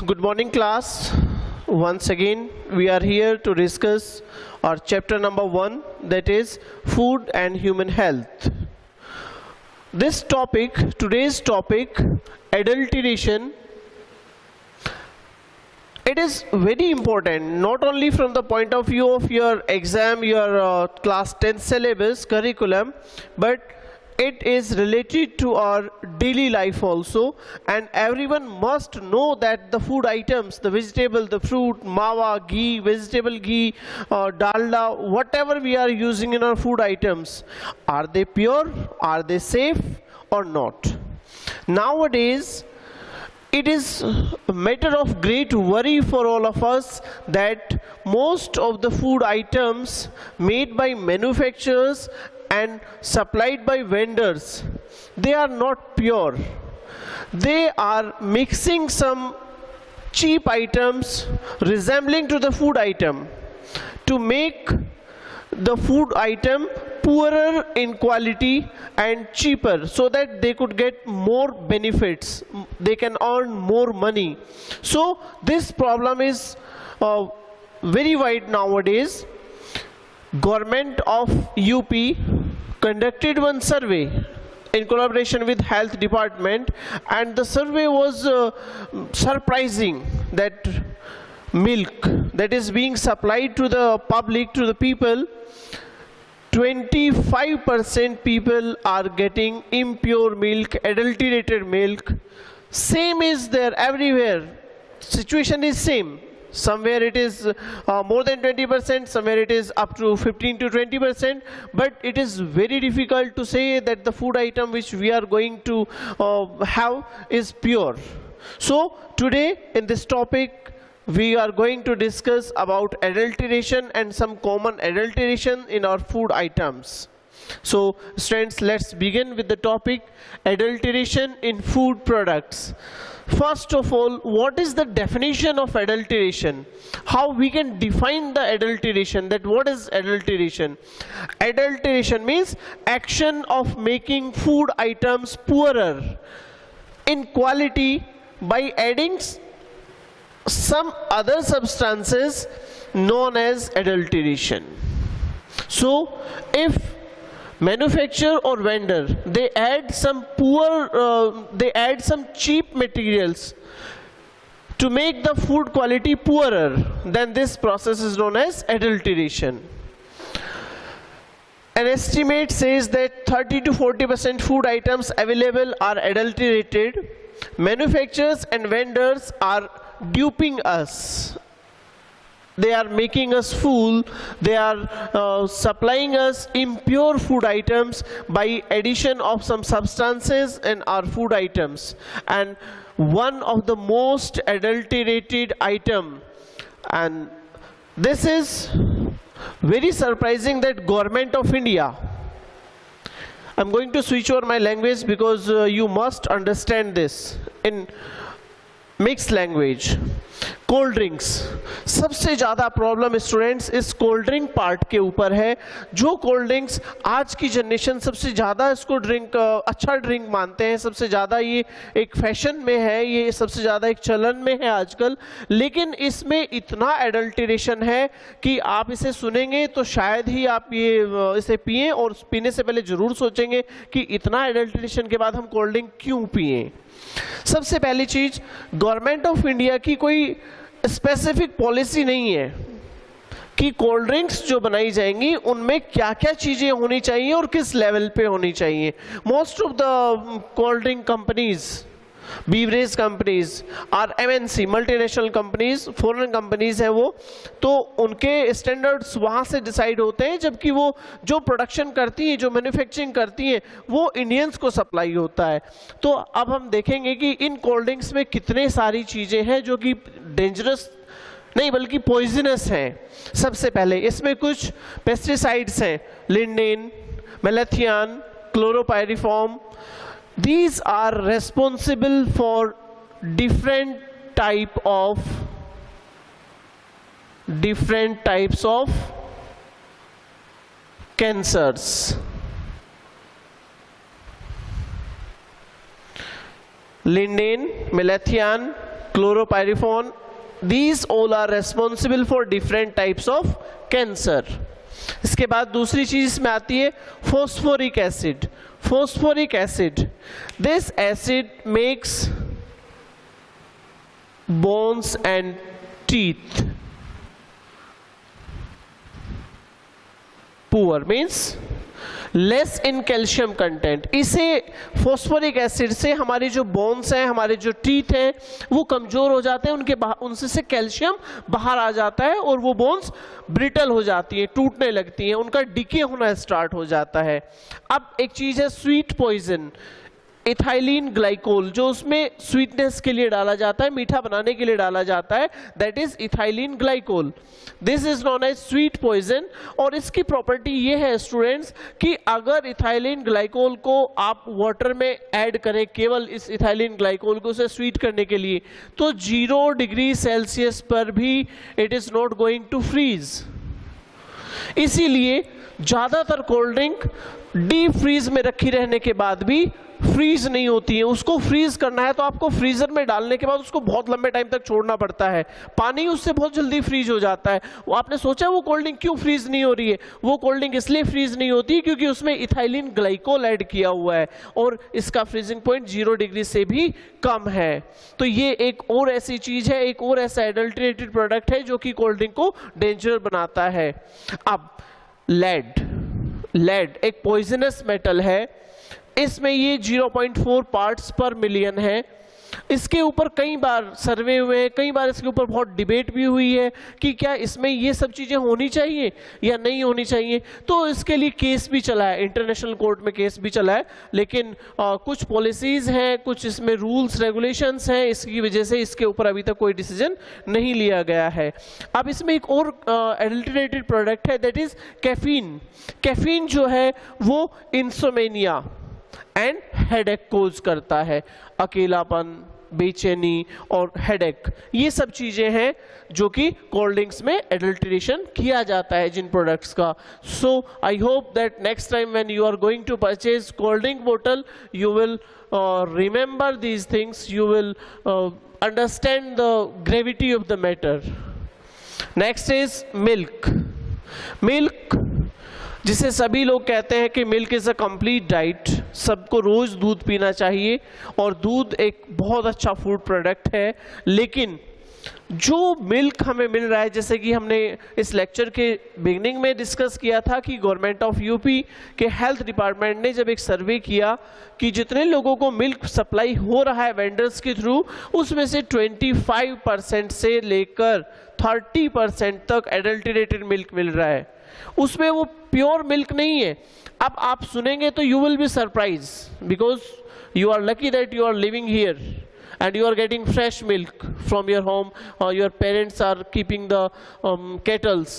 Good morning, class. Once again, we are here to discuss our chapter number 1, that is food and human health. This topic, today's topic, adulteration, it is very important, not only from the point of view of your exam, your class 10 syllabus, curriculum, but it is related to our daily life also, and everyone must know that the food items, the vegetable, the fruit, mawa, ghee, vegetable ghee, dalda, whatever we are using in our food items, are they pure, are they safe or not? Nowadays, it is a matter of great worry for all of us that most of the food items made by manufacturers and supplied by vendors, they are not pure. They are mixing some cheap items resembling to the food item to make the food item poorer in quality and cheaper, so that they could get more benefits, they can earn more money. So this problem is very wide nowadays. Government of UP conducted one survey in collaboration with health department, and the survey was surprising that milk that is being supplied to the public, to the people, 25% people are getting impure milk, adulterated milk. Same is there everywhere. Situation is same. Somewhere it is more than 20%, somewhere it is up to 15 to 20%, but it is very difficult to say that the food item which we are going to have is pure. So today in this topic, we are going to discuss about adulteration and some common adulteration in our food items. So students, let's begin with the topic adulteration in food products. First of all, what is the definition of adulteration? How we can define the adulteration, that what is adulteration? Adulteration means action of making food items poorer in quality by adding some other substances known as adulteration. So if manufacturer or vendor, they add some some cheap materials to make the food quality poorer, then this process is known as adulteration. An estimate says that 30 to 40% food items available are adulterated. Manufacturers and vendors are duping us. They are making us fool. They are supplying us impure food items by addition of some substances in our food items. And one of the most adulterated item, and this is very surprising, that Government of India, I'm going to switch over my language because you must understand this in mixed language. Cold drinks, सबसे ज़्यादा problem students इस cold drink part के ऊपर है. जो cold drinks आज की generation सबसे ज़्यादा इसको ड्रिंक अच्छा ड्रिंक मानते हैं, सबसे ज़्यादा ये एक फैशन में है, ये सबसे ज़्यादा एक चलन में है आजकल, लेकिन इसमें इतना एडल्टरेशन है कि आप इसे सुनेंगे तो शायद ही आप ये इसे पिएं, और पीने से पहले ज़रूर सोचेंगे कि इतना एडल्टरेशन के बाद हम कोल्ड ड्रिंक क्यों पिएं. सबसे पहली चीज़, गवर्नमेंट ऑफ इंडिया की कोई स्पेसिफिक पॉलिसी नहीं है कि कोल्ड ड्रिंक्स जो बनाई जाएंगी उनमें क्या क्या चीज़ें होनी चाहिए और किस लेवल पे होनी चाहिए. Most of the cold drink companies, beverage companies और MNC multinational companies, foreign companies हैं वो, तो उनके स्टैंडर्ड्स वहाँ से डिसाइड होते हैं, जबकि वो जो प्रोडक्शन करती हैं, जो मैन्युफैक्चरिंग करती हैं, वो इंडियंस को सप्लाई होता है. तो अब हम देखेंगे कि इन कोल्ड ड्रिंक्स में कितने सारी चीज़ें हैं जो कि डेंजरस नहीं बल्कि पॉइजनस हैं. सबसे पहले इसमें कुछ पेस्टिसाइड्स हैं, lindane, malathion, chlorpyrifos. These are responsible for different types of cancers. Linden, malathion, chlorpyrifos, these all are responsible for different types of cancer. इसके बाद दूसरी चीज इसमें आती है phosphoric acid. Phosphoric acid, this acid makes bones and teeth poor, means less in calcium content. इसे phosphoric acid से हमारी जो बोन्स हैं, हमारे जो टीथ हैं, वो कमजोर हो जाते हैं, उनसे से कैल्शियम बाहर आ जाता है और वो बोन्स ब्रिटल हो जाती हैं, टूटने लगती हैं, उनका डिके होना स्टार्ट हो जाता है. अब एक चीज है स्वीट पॉइजन, इथाइलिन ग्लाइकोल, जो उसमें स्वीटनेस के लिए डाला जाता है, मीठा बनाने के लिए डाला जाता है, that is ethylene glycol. This is known as sweet poison. और इसकी प्रॉपर्टी ये है स्टूडेंट्स कि अगर इथाइलिन ग्लाइकोल को आप वाटर में ऐड करें, केवल इस इथाइलिन ग्लाइकोल को उसे स्वीट करने के लिए, तो 0 डिग्री सेल्सियस पर भी it is not going to freeze. इसीलिए ज्यादातर कोल्ड ड्रिंक डीप फ्रीज में रखी रहने के बाद भी फ्रीज नहीं होती है. उसको फ्रीज करना है तो आपको फ्रीजर में डालने के बाद उसको बहुत लंबे टाइम तक छोड़ना पड़ता है. पानी उससे बहुत जल्दी फ्रीज हो जाता है. वो आपने सोचा वो कोल्ड ड्रिंक क्यों फ्रीज नहीं हो रही है? वो कोल्ड ड्रिंक इसलिए फ्रीज नहीं होती क्योंकि उसमें इथाइलिन ग्लाइकोल ऐड किया हुआ है और इसका फ्रीजिंग पॉइंट 0 डिग्री से भी कम है. तो ये एक और ऐसी चीज है, एक और ऐसा एडल्ट्रेटेड प्रोडक्ट है जो कि कोल्ड ड्रिंक को डेंजर बनाता है. अब लेड एक पॉइजनस मेटल है. इसमें ये 0.4 पार्ट्स पर मिलियन है. इसके ऊपर कई बार सर्वे हुए हैं, कई बार इसके ऊपर बहुत डिबेट भी हुई है कि क्या इसमें ये सब चीज़ें होनी चाहिए या नहीं होनी चाहिए. तो इसके लिए केस भी चला है, इंटरनेशनल कोर्ट में केस भी चला है, लेकिन कुछ पॉलिसीज़ हैं, कुछ इसमें रूल्स रेगुलेशंस हैं, इसकी वजह से इसके ऊपर अभी तक कोई डिसीजन नहीं लिया गया है. अब इसमें एक और एडल्टरेटेड प्रोडक्ट है, दैट इज कैफीन. कैफीन जो है वो इंसोमेनिया एंड हेडेक कोज करता है. अकेलापन, बेचैनी और हेडेक, ये सब चीजें हैं जो कि कोल्ड ड्रिंक्स में एडल्ट्रेशन किया जाता है जिन प्रोडक्ट्स का. So I hope that next time when you are going to purchase cold drink बोतल you will remember these things, you will understand the gravity of the matter. Next is milk. Milk जिसे सभी लोग कहते हैं कि milk is a complete diet, सबको रोज़ दूध पीना चाहिए और दूध एक बहुत अच्छा फूड प्रोडक्ट है. लेकिन जो मिल्क हमें मिल रहा है, जैसे कि हमने इस लेक्चर के बिगनिंग में डिस्कस किया था कि गवर्नमेंट ऑफ यूपी के हेल्थ डिपार्टमेंट ने जब एक सर्वे किया कि जितने लोगों को मिल्क सप्लाई हो रहा है वेंडर्स के थ्रू, उसमें से 25% से लेकर 30% तक एडल्टरेटेड मिल्क मिल रहा है. उसमें वो प्योर मिल्क नहीं है. अब आप सुनेंगे तो you will be surprise because you are lucky that you are living here and you are getting fresh milk from your home or your parents are keeping the kettles.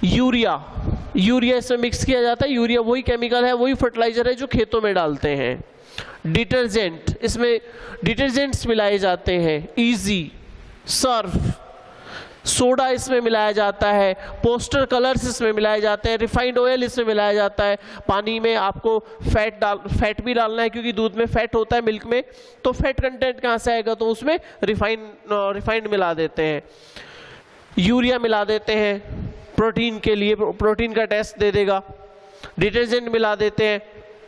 Urea इसमें mix किया जाता है. Urea वही chemical है, वही fertiliser है जो खेतों में डालते हैं. डिटर्जेंट, इसमें डिटर्जेंट्स मिलाए जाते हैं, इजी, सर्फ, सोडा इसमें मिलाया जाता है, पोस्टर कलर्स इसमें मिलाए जाते हैं, रिफाइंड ऑयल इसमें मिलाया जाता है. पानी में आपको फैट भी डालना है क्योंकि दूध में फैट होता है, मिल्क में, तो फैट कंटेंट कहाँ से आएगा, तो उसमें रिफाइंड मिला देते हैं. यूरिया मिला देते हैं प्रोटीन के लिए, प्रोटीन का टेस्ट दे देगा. डिटर्जेंट मिला देते हैं,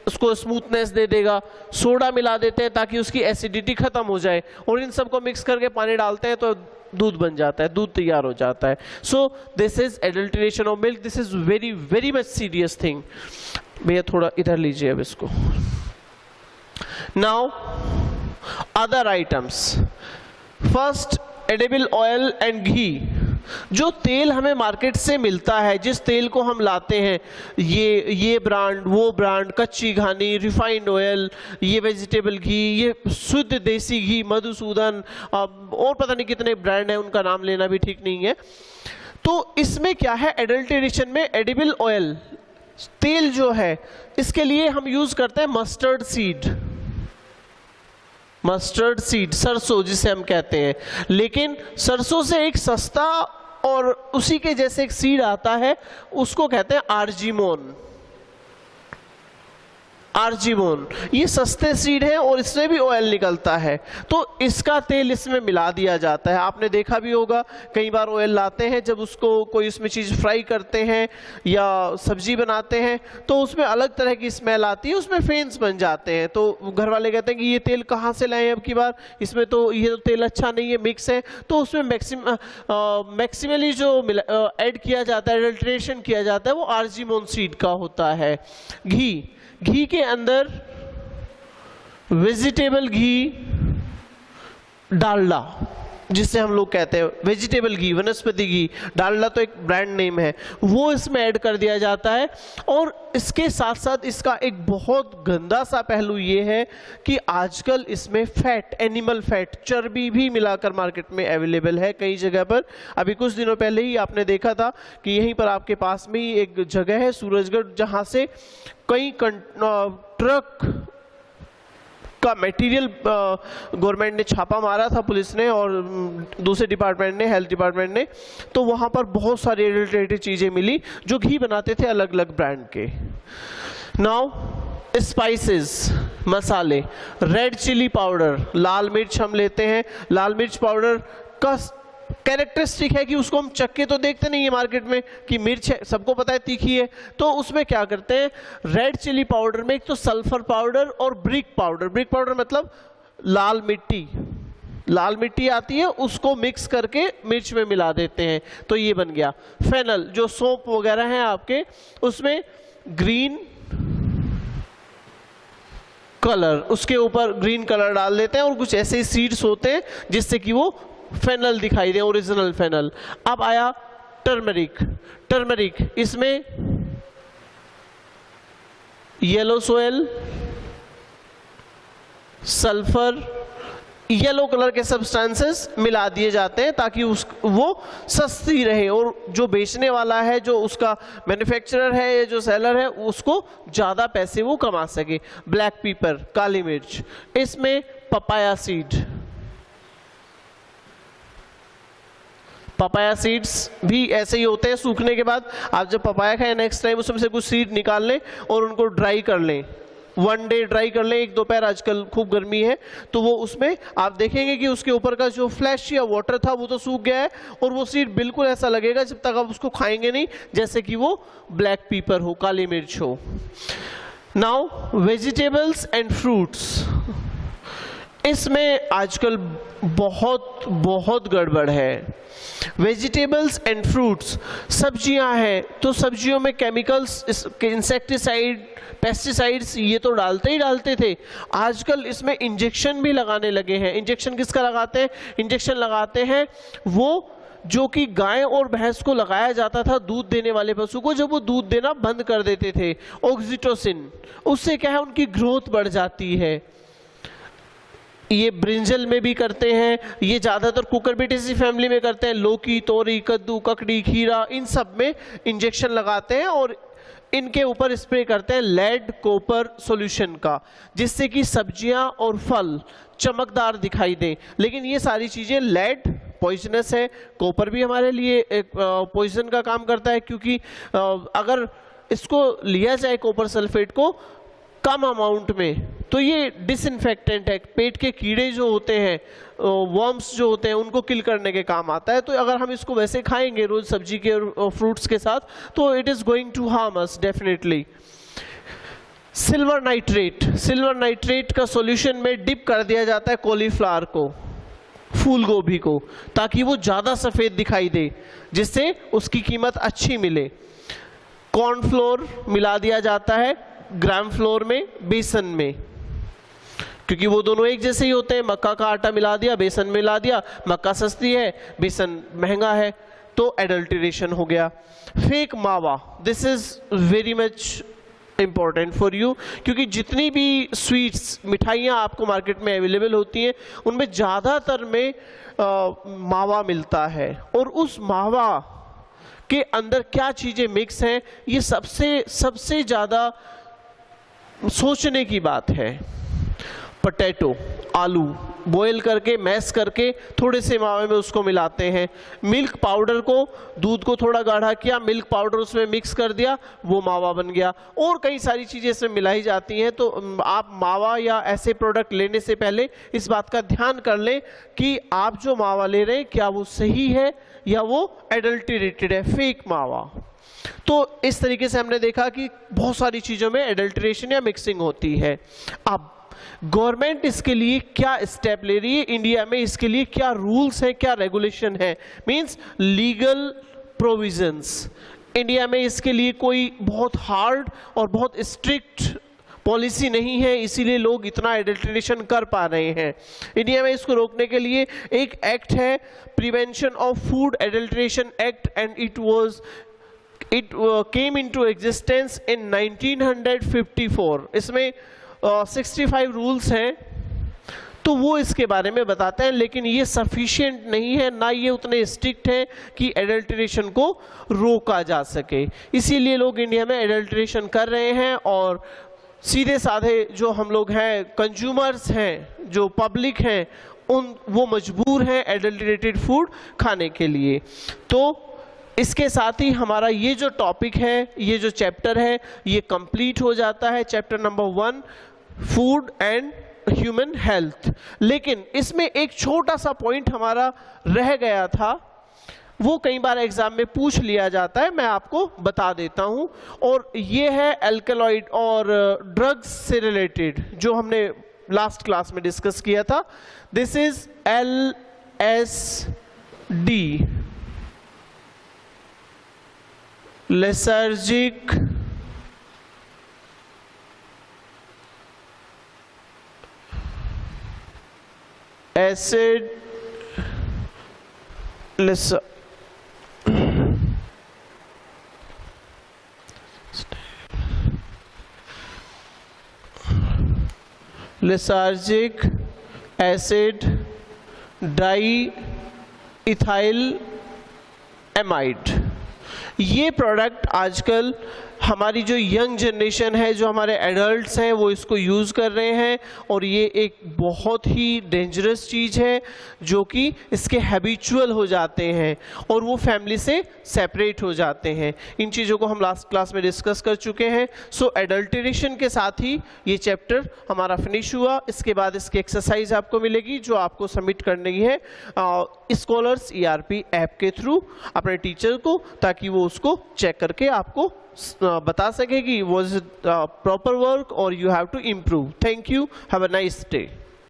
उसको स्मूथनेस दे देगा. सोडा मिला देते हैं ताकि उसकी एसिडिटी खत्म हो जाए, और इन सबको मिक्स करके पानी डालते हैं तो दूध बन जाता है, दूध तैयार हो जाता है. So this is adulteration of milk. This is very very much serious thing. भैया थोड़ा इधर लीजिए अब इसको. Now other items. First edible oil and ghee. जो तेल हमें मार्केट से मिलता है, जिस तेल को हम लाते हैं, ये ब्रांड, वो ब्रांड, कच्ची घानी, रिफाइंड ऑयल, ये वेजिटेबल घी, ये शुद्ध देसी घी, मधुसूदन, और पता नहीं कितने ब्रांड हैं, उनका नाम लेना भी ठीक नहीं है. तो इसमें क्या है, एडल्ट्रेशन में एडिबल ऑयल, तेल जो है, इसके लिए हम यूज करते हैं मस्टर्ड सीड. मस्टर्ड सीड, सरसों जिसे हम कहते हैं. लेकिन सरसों से एक सस्ता और उसी के जैसे एक सीड आता है, उसको कहते हैं आर्जिमोन. आर्जिमोन, ये सस्ते सीड हैं और इसमें भी ऑयल निकलता है, तो इसका तेल इसमें मिला दिया जाता है। आपने देखा भी होगा कई बार ऑयल लाते हैं, जब उसको कोई उसमें चीज़ फ्राई करते हैं या सब्जी बनाते हैं तो उसमें अलग तरह की स्मेल आती है, उसमें फेंस बन जाते हैं। तो घर वाले कहते हैं कि ये तेल कहाँ से लाए अब की बार, इसमें तो ये तो तेल अच्छा नहीं है, मिक्स है। तो उसमें मैक्सिमली जो ऐड किया जाता है, एडल्ट्रेशन किया जाता है, वो आर्जिमोन सीड का होता है। घी के अंदर वेजिटेबल घी, डालडा जिसे हम लोग कहते हैं वेजिटेबल घी, वनस्पति घी, डालडा तो एक ब्रांड नेम है, वो इसमें ऐड कर दिया जाता है। और इसके साथ साथ इसका एक बहुत गंदा सा पहलू ये है कि आजकल इसमें फैट, एनिमल फैट, चर्बी भी मिलाकर मार्केट में अवेलेबल है कई जगह पर। अभी कुछ दिनों पहले ही आपने देखा था कि यहीं पर आपके पास में ही एक जगह है सूरजगढ़, जहाँ से कई ट्रक का मटेरियल गवर्नमेंट ने छापा मारा था, पुलिस ने और दूसरे डिपार्टमेंट ने, हेल्थ डिपार्टमेंट ने, तो वहाँ पर बहुत सारी एडल्ट्रेटेड चीज़ें मिली जो घी बनाते थे अलग अलग ब्रांड के। नाउ स्पाइसेस, मसाले, रेड चिली पाउडर, लाल मिर्च हम लेते हैं। लाल मिर्च पाउडर का कैरेक्टरिस्टिक है कि उसको हम चक्के तो देखते नहीं है मार्केट में कि मिर्च है, सबको पता है तीखी है, तो उसमें क्या करते हैं, रेड चिली पाउडर में एक तो सल्फर पाउडर और ब्रिक पाउडर, ब्रिक पाउडर मतलब लाल मिट्टी आती है, उसको मिक्स करके मिर्च में मिला देते हैं, तो ये बन गया। फेनल, जो सोप वगैरह हैं आपके, उसमें ग्रीन कलर, उसके ऊपर ग्रीन कलर डाल देते हैं और कुछ ऐसे ही सीड्स होते हैं जिससे कि वो फेनल दिखाई दे, ओरिजिनल फेनल। अब आया टर्मरिक, इसमें yellow soil, sulphur, yellow colour के सब्सटेंसेस मिला दिए जाते हैं ताकि वो सस्ती रहे और जो बेचने वाला है, जो उसका मैन्युफैक्चरर है या जो सेलर है, उसको ज़्यादा पैसे वो कमा सके। ब्लैक पेपर, काली मिर्च, इसमें पपाया सीड्स भी ऐसे ही होते हैं। सूखने के बाद आप जब पपाया खाएं, नेक्स्ट टाइम उसमें से कुछ सीड निकाल लें और उनको ड्राई कर लें, 1 डे ड्राई कर लें, 1 दोपहर, आजकल खूब गर्मी है तो वो उसमें आप देखेंगे कि उसके ऊपर का जो फ्लैश या वाटर था वो तो सूख गया है और वो सीड बिल्कुल ऐसा लगेगा जब तक आप उसको खाएंगे नहीं जैसे कि वो ब्लैक पेपर हो, काली मिर्च हो। नाउ वेजिटेबल्स एंड फ्रूट्स, इसमें आजकल बहुत गड़बड़ है। वेजिटेबल्स एंड फ्रूट्स, सब्जियां हैं तो सब्जियों में केमिकल्स, इंसेक्टिसाइड, पेस्टिसाइड्स ये तो डालते थे, आजकल इसमें इंजेक्शन भी लगाने लगे हैं। इंजेक्शन किसका लगाते हैं? इंजेक्शन लगाते हैं वो जो कि गाय और भैंस को लगाया जाता था दूध देने वाले पशु को, जब वो दूध देना बंद कर देते थे, ऑक्सीटोसिन, उससे क्या है उनकी ग्रोथ बढ़ जाती है। ये ब्रिंजल में भी करते हैं, ये ज़्यादातर कुकुरबिटेसी फैमिली में करते हैं, लौकी, तोरी, कद्दू, ककड़ी, खीरा, इन सब में इंजेक्शन लगाते हैं और इनके ऊपर स्प्रे करते हैं लेड कॉपर सॉल्यूशन का, जिससे कि सब्जियां और फल चमकदार दिखाई दें। लेकिन ये सारी चीज़ें, लेड पॉइजनस है, कॉपर भी हमारे लिए एक पॉइजन का काम करता है, क्योंकि अगर इसको लिया जाए कॉपर सल्फेट को कम अमाउंट में तो ये डिसइंफेक्टेंट है, पेट के कीड़े जो होते हैं, वर्म्स जो होते हैं, उनको किल करने के काम आता है। तो अगर हम इसको वैसे खाएंगे रोज सब्जी के और फ्रूट्स के साथ तो it is going to harm us definitely. Silver nitrate का सॉल्यूशन में डिप कर दिया जाता है कॉलीफ्लावर को, फूल गोभी को, ताकि वो ज़्यादा सफ़ेद दिखाई दे, जिससे उसकी कीमत अच्छी मिले। कॉर्नफ्लोर मिला दिया जाता है ग्राम फ्लोर में, बेसन में, क्योंकि वो दोनों एक जैसे ही होते हैं। मक्का का आटा मिला दिया, बेसन मिला दिया, मक्का सस्ती है, बेसन महंगा है, तो एडल्ट्रेशन हो गया। फेक मावा, this is very much important for you, क्योंकि जितनी भी स्वीट्स, मिठाइयाँ आपको मार्केट में अवेलेबल होती हैं उनमें ज़्यादातर में मावा मिलता है, और उस मावा के अंदर क्या चीज़ें मिक्स हैं ये सबसे ज़्यादा सोचने की बात है। पोटैटो, आलू बॉयल करके मैश करके थोड़े से मावे में उसको मिलाते हैं। मिल्क पाउडर को, दूध को थोड़ा गाढ़ा किया, मिल्क पाउडर उसमें मिक्स कर दिया, वो मावा बन गया। और कई सारी चीज़ें इसमें मिलाई जाती हैं। तो आप मावा या ऐसे प्रोडक्ट लेने से पहले इस बात का ध्यान कर लें कि आप जो मावा ले रहे हैं क्या वो सही है या वो एडल्टरेटेड है, फेक मावा। तो इस तरीके से हमने देखा कि बहुत सारी चीज़ों में एडल्ट्रेशन या मिक्सिंग होती है। अब गवर्नमेंट इसके लिए क्या स्टेप ले रही है, इंडिया में इसके लिए क्या रूल्स हैं, क्या रेगुलेशन है, मींस लीगल प्रोविजंस। इंडिया में इसके लिए कोई बहुत हार्ड और बहुत स्ट्रिक्ट पॉलिसी नहीं है, इसीलिए लोग इतना एडल्ट्रेशन कर पा रहे हैं। इंडिया में इसको रोकने के लिए एक एक्ट है, prevention of food adulteration act, and it came into existence in 1954। इसमें 65 रूल्स हैं, तो वो इसके बारे में बताते हैं, लेकिन ये सफिशिएंट नहीं है, ना ये उतने स्ट्रिक्ट हैं कि एडल्ट्रेशन को रोका जा सके। इसीलिए लोग इंडिया में एडल्ट्रेशन कर रहे हैं, और सीधे साधे जो हम लोग हैं, कंज्यूमर्स हैं, जो पब्लिक हैं, वो मजबूर हैं एडल्ट्रेटेड फूड खाने के लिए। तो इसके साथ ही हमारा ये जो टॉपिक है, ये जो चैप्टर है, ये कंप्लीट हो जाता है, chapter number 1 food and human health. लेकिन इसमें एक छोटा सा पॉइंट हमारा रह गया था, वो कई बार एग्जाम में पूछ लिया जाता है, मैं आपको बता देता हूं, और ये है एल्कलॉइड और ड्रग्स से रिलेटेड, जो हमने लास्ट क्लास में डिस्कस किया था। This is LSD, lethargic acid lethargic acid di ethyl amide. ये प्रोडक्ट आजकल हमारी जो यंग जनरेशन है, जो हमारे एडल्ट्स हैं, वो इसको यूज़ कर रहे हैं, और ये एक बहुत ही डेंजरस चीज़ है, जो कि इसके हैबिचुअल हो जाते हैं और वो फैमिली से सेपरेट हो जाते हैं। इन चीज़ों को हम लास्ट क्लास में डिस्कस कर चुके हैं। सो एडल्ट्रेशन के साथ ही ये चैप्टर हमारा फिनिश हुआ। इसके बाद इसकी एक्सरसाइज आपको मिलेगी, जो आपको सबमिट करनी है स्कॉलर्स ERP ऐप के थ्रू अपने टीचर को, ताकि वो उसको चेक करके आपको बता सके कि was it proper work or you have to improve. Thank you. Have a nice day.